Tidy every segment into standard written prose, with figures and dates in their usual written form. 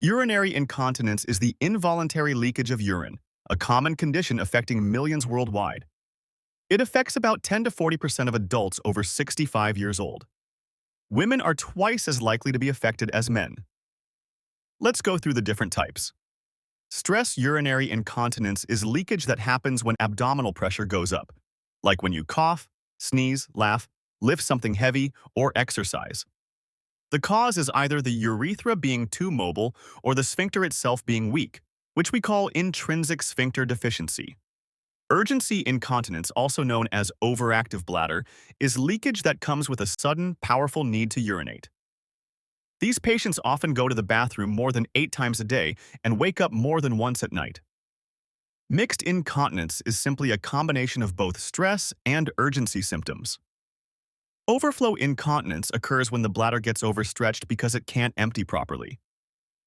Urinary incontinence is the involuntary leakage of urine, a common condition affecting millions worldwide. It affects about 10 to 40% of adults over 65 years old. Women are twice as likely to be affected as men. Let's go through the different types. Stress urinary incontinence is leakage that happens when abdominal pressure goes up, like when you cough, sneeze, laugh, lift something heavy, or exercise. The cause is either the urethra being too mobile or the sphincter itself being weak, which we call intrinsic sphincter deficiency. Urgency incontinence, also known as overactive bladder, is leakage that comes with a sudden, powerful need to urinate. These patients often go to the bathroom more than 8 times a day and wake up more than once at night. Mixed incontinence is simply a combination of both stress and urgency symptoms. Overflow incontinence occurs when the bladder gets overstretched because it can't empty properly.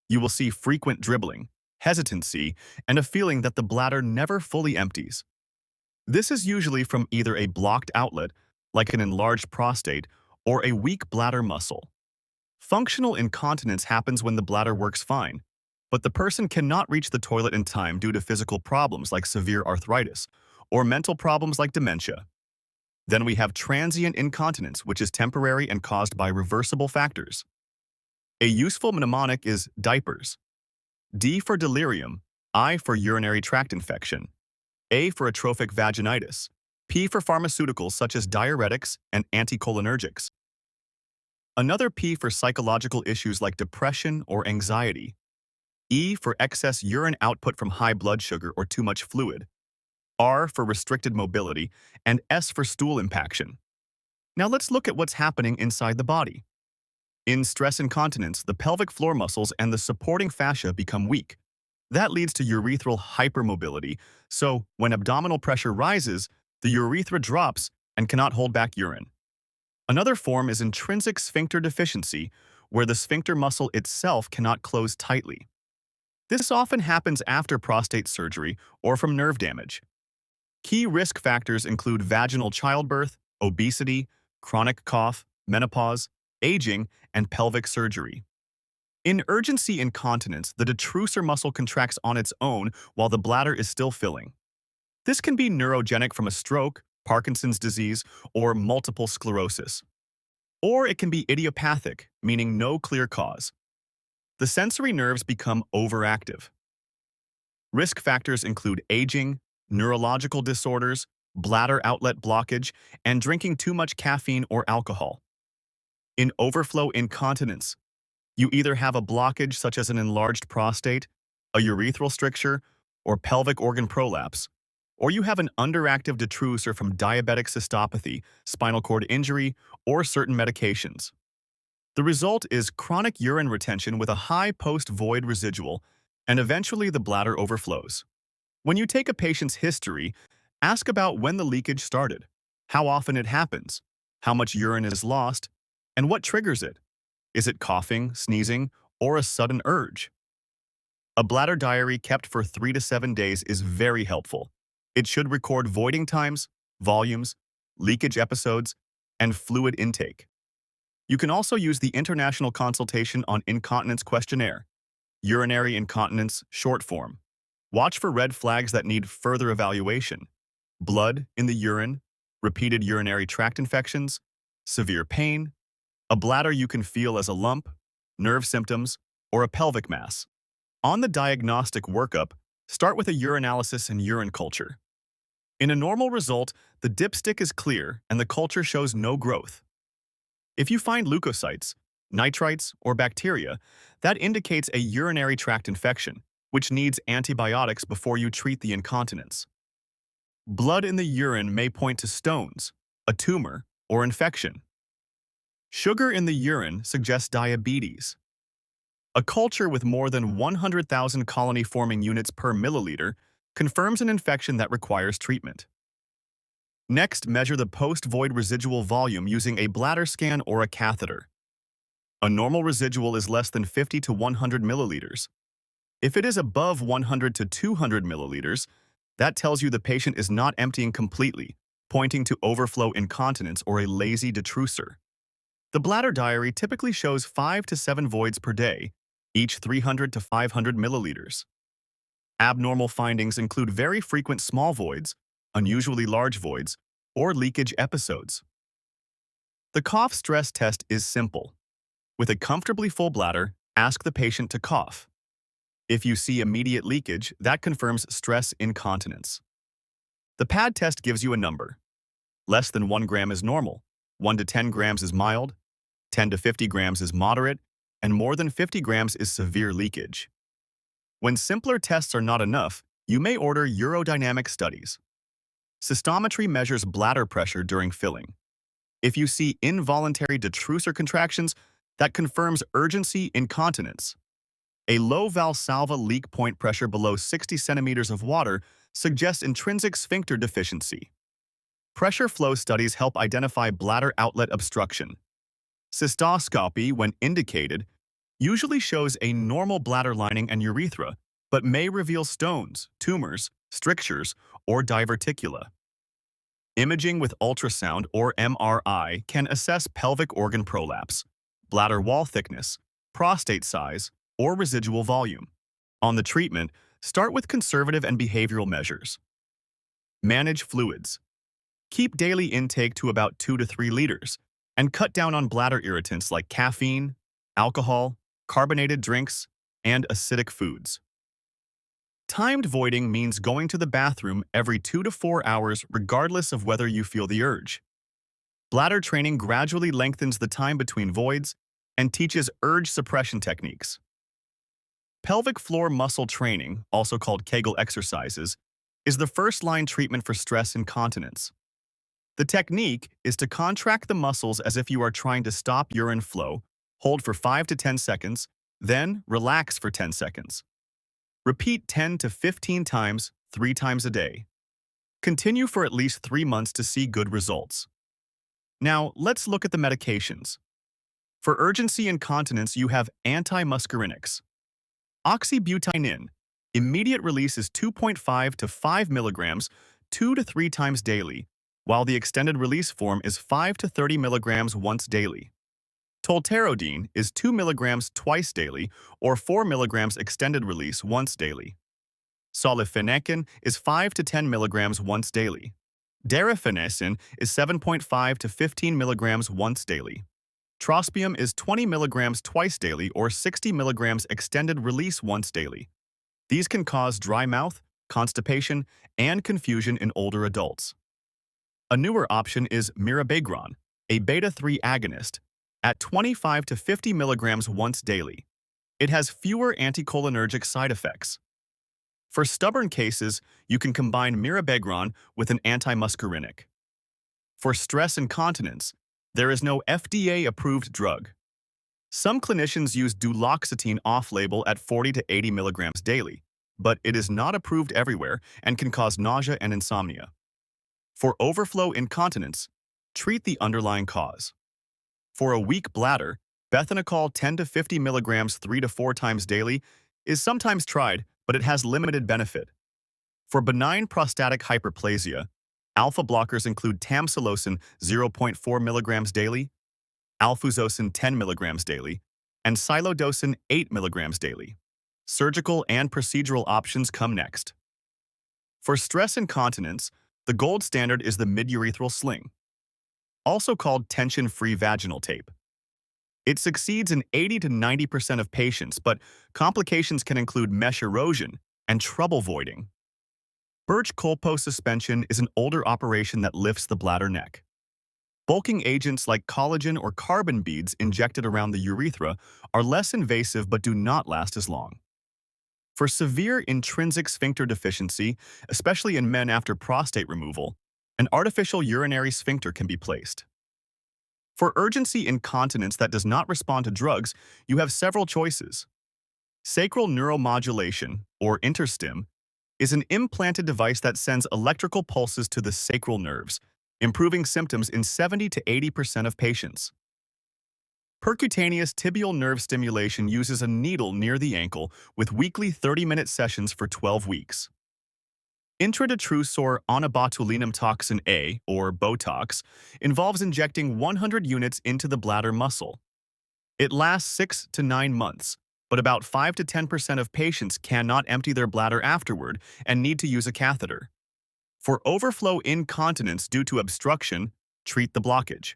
You will see frequent dribbling, hesitancy, and a feeling that the bladder never fully empties. This is usually from either a blocked outlet, like an enlarged prostate, or a weak bladder muscle. Functional incontinence happens when the bladder works fine, but the person cannot reach the toilet in time due to physical problems like severe arthritis or mental problems like dementia. Then we have transient incontinence, which is temporary and caused by reversible factors. A useful mnemonic is diapers. D for delirium, I for urinary tract infection, A for atrophic vaginitis, P for pharmaceuticals such as diuretics and anticholinergics. Another P for psychological issues like depression or anxiety. E for excess urine output from high blood sugar or too much fluid. R for restricted mobility, and S for stool impaction. Now let's look at what's happening inside the body. In stress incontinence, the pelvic floor muscles and the supporting fascia become weak. That leads to urethral hypermobility, so when abdominal pressure rises, the urethra drops and cannot hold back urine. Another form is intrinsic sphincter deficiency, where the sphincter muscle itself cannot close tightly. This often happens after prostate surgery or from nerve damage. Key risk factors include vaginal childbirth, obesity, chronic cough, menopause, aging, and pelvic surgery. In urgency incontinence, the detrusor muscle contracts on its own while the bladder is still filling. This can be neurogenic from a stroke, Parkinson's disease, or multiple sclerosis. Or it can be idiopathic, meaning no clear cause. The sensory nerves become overactive. Risk factors include aging, neurological disorders, bladder outlet blockage, and drinking too much caffeine or alcohol. In overflow incontinence, you either have a blockage such as an enlarged prostate, a urethral stricture, or pelvic organ prolapse, or you have an underactive detrusor from diabetic cystopathy, spinal cord injury, or certain medications. The result is chronic urine retention with a high post-void residual, and eventually the bladder overflows. When you take a patient's history, ask about when the leakage started, how often it happens, how much urine is lost, and what triggers it. Is it coughing, sneezing, or a sudden urge? A bladder diary kept for 3 to 7 days is very helpful. It should record voiding times, volumes, leakage episodes, and fluid intake. You can also use the International Consultation on Incontinence Questionnaire, Urinary Incontinence short form. Watch for red flags that need further evaluation: blood in the urine, repeated urinary tract infections, severe pain, a bladder you can feel as a lump, nerve symptoms, or a pelvic mass. On the diagnostic workup, start with a urinalysis and urine culture. In a normal result, the dipstick is clear and the culture shows no growth. If you find leukocytes, nitrites, or bacteria, that indicates a urinary tract infection, which needs antibiotics before you treat the incontinence. Blood in the urine may point to stones, a tumor, or infection. Sugar in the urine suggests diabetes. A culture with more than 100,000 colony-forming units per milliliter confirms an infection that requires treatment. Next, measure the post-void residual volume using a bladder scan or a catheter. A normal residual is less than 50 to 100 milliliters. If it is above 100 to 200 milliliters, that tells you the patient is not emptying completely, pointing to overflow incontinence or a lazy detrusor. The bladder diary typically shows 5 to 7 voids per day, each 300 to 500 milliliters. Abnormal findings include very frequent small voids, unusually large voids, or leakage episodes. The cough stress test is simple. With a comfortably full bladder, ask the patient to cough. If you see immediate leakage, that confirms stress incontinence. The pad test gives you a number. Less than 1 gram is normal, 1 to 10 grams is mild, 10 to 50 grams is moderate, and more than 50 grams is severe leakage. When simpler tests are not enough, you may order urodynamic studies. Cystometry measures bladder pressure during filling. If you see involuntary detrusor contractions, that confirms urgency incontinence. A low Valsalva leak point pressure below 60 centimeters of water suggests intrinsic sphincter deficiency. Pressure flow studies help identify bladder outlet obstruction. Cystoscopy, when indicated, usually shows a normal bladder lining and urethra, but may reveal stones, tumors, strictures, or diverticula. Imaging with ultrasound or MRI can assess pelvic organ prolapse, bladder wall thickness, prostate size, or residual volume. On the treatment, start with conservative and behavioral measures. Manage fluids. Keep daily intake to about 2 to 3 liters, and cut down on bladder irritants like caffeine, alcohol, carbonated drinks, and acidic foods. Timed voiding means going to the bathroom every 2 to 4 hours regardless of whether you feel the urge. Bladder training gradually lengthens the time between voids and teaches urge suppression techniques. Pelvic floor muscle training, also called Kegel exercises, is the first-line treatment for stress incontinence. The technique is to contract the muscles as if you are trying to stop urine flow, hold for 5 to 10 seconds, then relax for 10 seconds. Repeat 10 to 15 times, 3 times a day. Continue for at least 3 months to see good results. Now, let's look at the medications. For urgency incontinence, you have antimuscarinics. Oxybutynin, immediate release is 2.5 to 5 milligrams 2 to 3 times daily, while the extended release form is 5 to 30 milligrams once daily. Tolterodine is 2 milligrams twice daily or 4 milligrams extended release once daily. Solifenacin is 5 to 10 milligrams once daily. Darafenacin is 7.5 to 15 milligrams once daily. Trospium is 20 milligrams twice daily or 60 milligrams extended release once daily. These can cause dry mouth, constipation, and confusion in older adults. A newer option is mirabegron, a beta-3 agonist, at 25 to 50 milligrams once daily. It has fewer anticholinergic side effects. For stubborn cases, you can combine mirabegron with an antimuscarinic. For stress incontinence, there is no FDA-approved drug. Some clinicians use duloxetine off-label at 40 to 80 milligrams daily, but it is not approved everywhere and can cause nausea and insomnia. For overflow incontinence, treat the underlying cause. For a weak bladder, bethanacol 10 to 50 milligrams 3 to 4 times daily is sometimes tried, but it has limited benefit. For benign prostatic hyperplasia, alpha blockers include tamsulosin 0.4 milligrams daily, alfuzosin 10 milligrams daily, and silodosin 8 milligrams daily. Surgical and procedural options come next. For stress incontinence, the gold standard is the midurethral sling, also called tension-free vaginal tape. It succeeds in 80 to 90% of patients, but complications can include mesh erosion and trouble voiding. Birch-Colpo suspension is an older operation that lifts the bladder neck. Bulking agents like collagen or carbon beads injected around the urethra are less invasive but do not last as long. For severe intrinsic sphincter deficiency, especially in men after prostate removal, an artificial urinary sphincter can be placed. For urgency incontinence that does not respond to drugs, you have several choices. Sacral neuromodulation, or interstim, is an implanted device that sends electrical pulses to the sacral nerves, improving symptoms in 70 to 80% of patients. Percutaneous tibial nerve stimulation uses a needle near the ankle with weekly 30-minute sessions for 12 weeks. Intradetrusor onabotulinum toxin A, or Botox, involves injecting 100 units into the bladder muscle. It lasts 6 to 9 months, but about 5 to 10% of patients cannot empty their bladder afterward and need to use a catheter. For overflow incontinence due to obstruction, treat the blockage.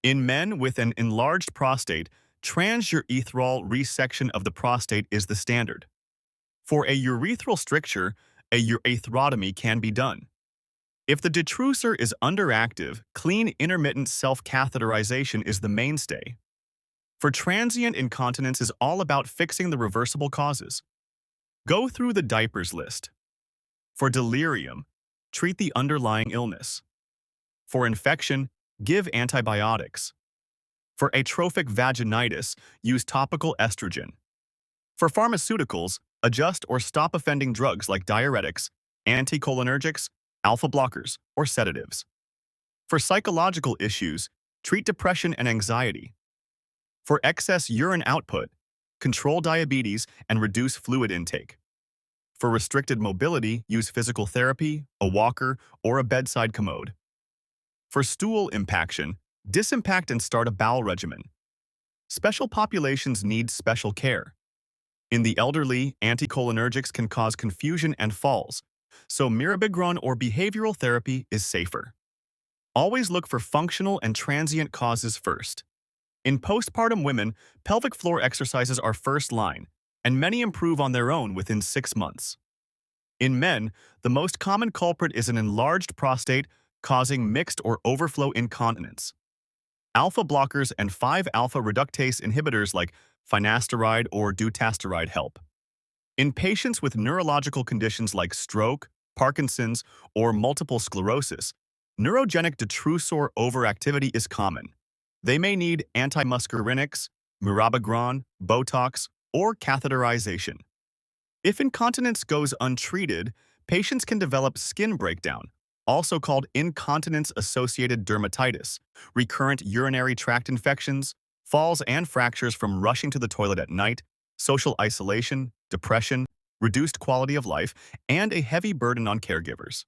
In men with an enlarged prostate, transurethral resection of the prostate is the standard. For a urethral stricture, a urethrotomy can be done. If the detrusor is underactive, clean intermittent self-catheterization is the mainstay. For transient incontinence is all about fixing the reversible causes. Go through the diapers list. For delirium, treat the underlying illness. For infection, give antibiotics. For atrophic vaginitis, use topical estrogen. For pharmaceuticals, adjust or stop offending drugs like diuretics, anticholinergics, alpha blockers, or sedatives. For psychological issues, treat depression and anxiety. For excess urine output, control diabetes and reduce fluid intake. For restricted mobility, use physical therapy, a walker, or a bedside commode. For stool impaction, disimpact and start a bowel regimen. Special populations need special care. In the elderly, anticholinergics can cause confusion and falls, so mirabegron or behavioral therapy is safer. Always look for functional and transient causes first. In postpartum women, pelvic floor exercises are first line, and many improve on their own within 6 months. In men, the most common culprit is an enlarged prostate causing mixed or overflow incontinence. Alpha blockers and 5-alpha reductase inhibitors like finasteride or dutasteride help. In patients with neurological conditions like stroke, Parkinson's, or multiple sclerosis, neurogenic detrusor overactivity is common. They may need antimuscarinics, mirabegron, Botox, or catheterization. If incontinence goes untreated, patients can develop skin breakdown, also called incontinence-associated dermatitis, recurrent urinary tract infections, falls and fractures from rushing to the toilet at night, social isolation, depression, reduced quality of life, and a heavy burden on caregivers.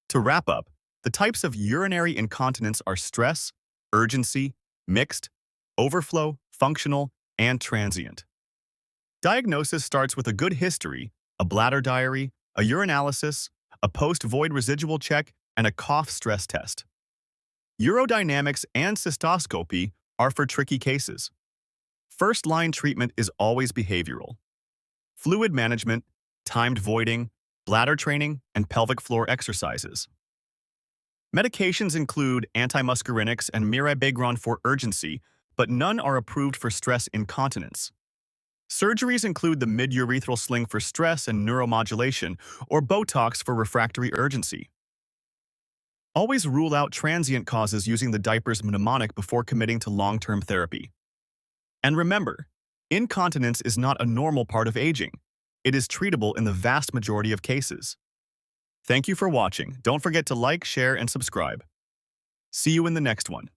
To wrap up, the types of urinary incontinence are stress, urgency, mixed, overflow, functional, and transient. Diagnosis starts with a good history, a bladder diary, a urinalysis, a post-void residual check, and a cough stress test. Urodynamics and cystoscopy are for tricky cases. First-line treatment is always behavioral. Fluid management, timed voiding, bladder training, and pelvic floor exercises. Medications include antimuscarinics and mirabegron for urgency, but none are approved for stress incontinence. Surgeries include the midurethral sling for stress and neuromodulation, or Botox for refractory urgency. Always rule out transient causes using the diaper's mnemonic before committing to long-term therapy. And remember, incontinence is not a normal part of aging. It is treatable in the vast majority of cases. Thank you for watching. Don't forget to like, share, and subscribe. See you in the next one.